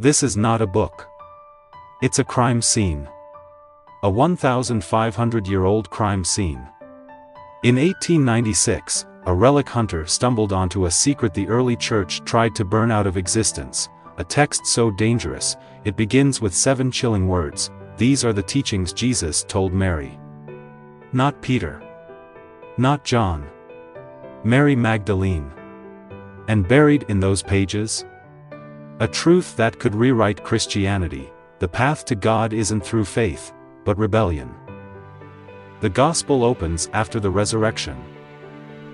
This is not a book. It's a crime scene. A 1,500-year-old crime scene. In 1896, a relic hunter stumbled onto a secret the early church tried to burn out of existence, a text so dangerous, it begins with 7 chilling words: "These are the teachings Jesus told Mary." Not Peter. Not John. Mary Magdalene. And buried in those pages? A truth that could rewrite Christianity: the path to God isn't through faith, but rebellion. The Gospel opens after the resurrection.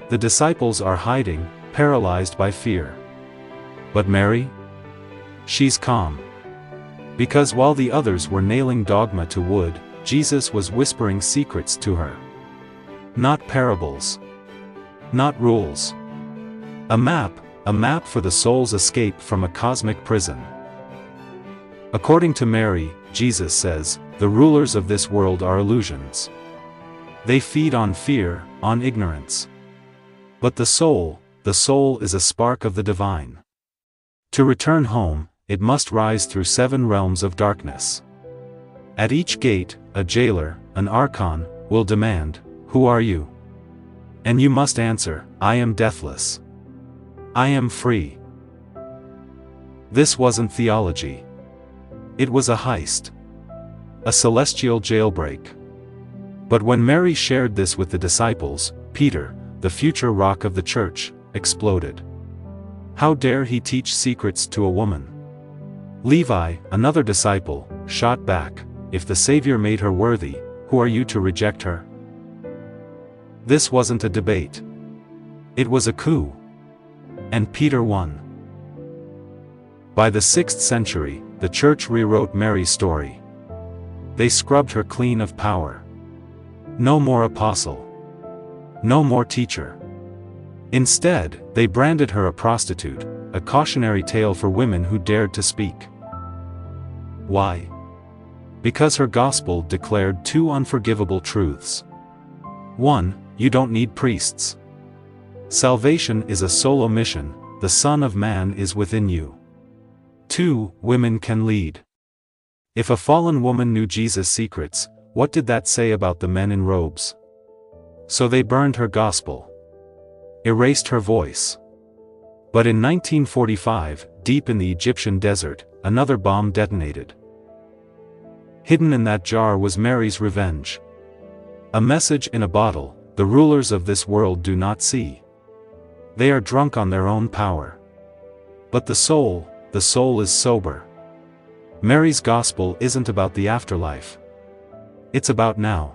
The disciples are hiding, paralyzed by fear. But Mary? She's calm. Because while the others were nailing dogma to wood, Jesus was whispering secrets to her. Not parables. Not rules. A map for the soul's escape from a cosmic prison. According to Mary, Jesus says, the rulers of this world are illusions. They feed on fear, on ignorance. But the soul is a spark of the divine. To return home, it must rise through 7 realms of darkness. At each gate, a jailer, an archon, will demand, "Who are you?" And you must answer, "I am deathless. I am free." This wasn't theology. It was a heist. A celestial jailbreak. But when Mary shared this with the disciples, Peter, the future rock of the church, exploded. How dare he teach secrets to a woman? Levi, another disciple, shot back, "If the Savior made her worthy, who are you to reject her?" This wasn't a debate. It was a coup. And Peter won. By the 6th century, the church rewrote Mary's story. They scrubbed her clean of power. No more apostle. No more teacher. Instead, they branded her a prostitute, a cautionary tale for women who dared to speak. Why? Because her gospel declared 2 unforgivable truths. 1. You don't need priests. Salvation is a solo mission, the Son of Man is within you. 2. Women can lead. If a fallen woman knew Jesus' secrets, what did that say about the men in robes? So they burned her gospel. Erased her voice. But in 1945, deep in the Egyptian desert, another bomb detonated. Hidden in that jar was Mary's revenge. A message in a bottle: the rulers of this world do not see. They are drunk on their own power. But the soul is sober. Mary's gospel isn't about the afterlife. It's about now.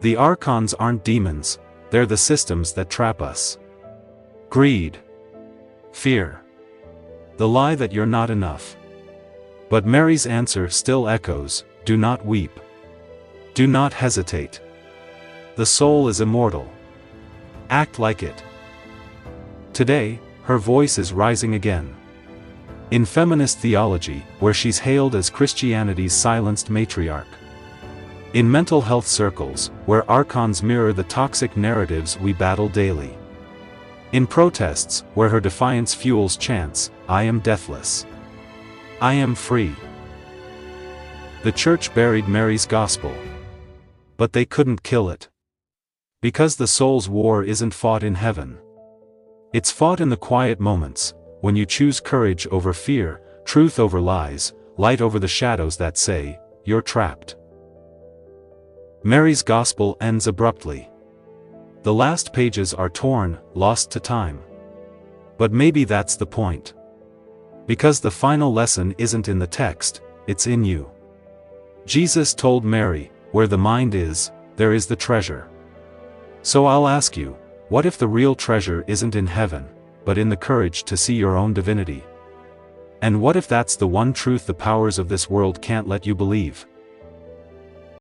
The archons aren't demons, they're the systems that trap us. Greed. Fear. The lie that you're not enough. But Mary's answer still echoes: do not weep. Do not hesitate. The soul is immortal. Act like it. Today, her voice is rising again. In feminist theology, where she's hailed as Christianity's silenced matriarch. In mental health circles, where archons mirror the toxic narratives we battle daily. In protests, where her defiance fuels chants, "I am deathless. I am free." The church buried Mary's gospel. But they couldn't kill it. Because the soul's war isn't fought in heaven. It's fought in the quiet moments, when you choose courage over fear, truth over lies, light over the shadows that say, "You're trapped." Mary's gospel ends abruptly. The last pages are torn, lost to time. But maybe that's the point. Because the final lesson isn't in the text, it's in you. Jesus told Mary, "Where the mind is, there is the treasure." So I'll ask you, what if the real treasure isn't in heaven, but in the courage to see your own divinity? And what if that's the one truth the powers of this world can't let you believe?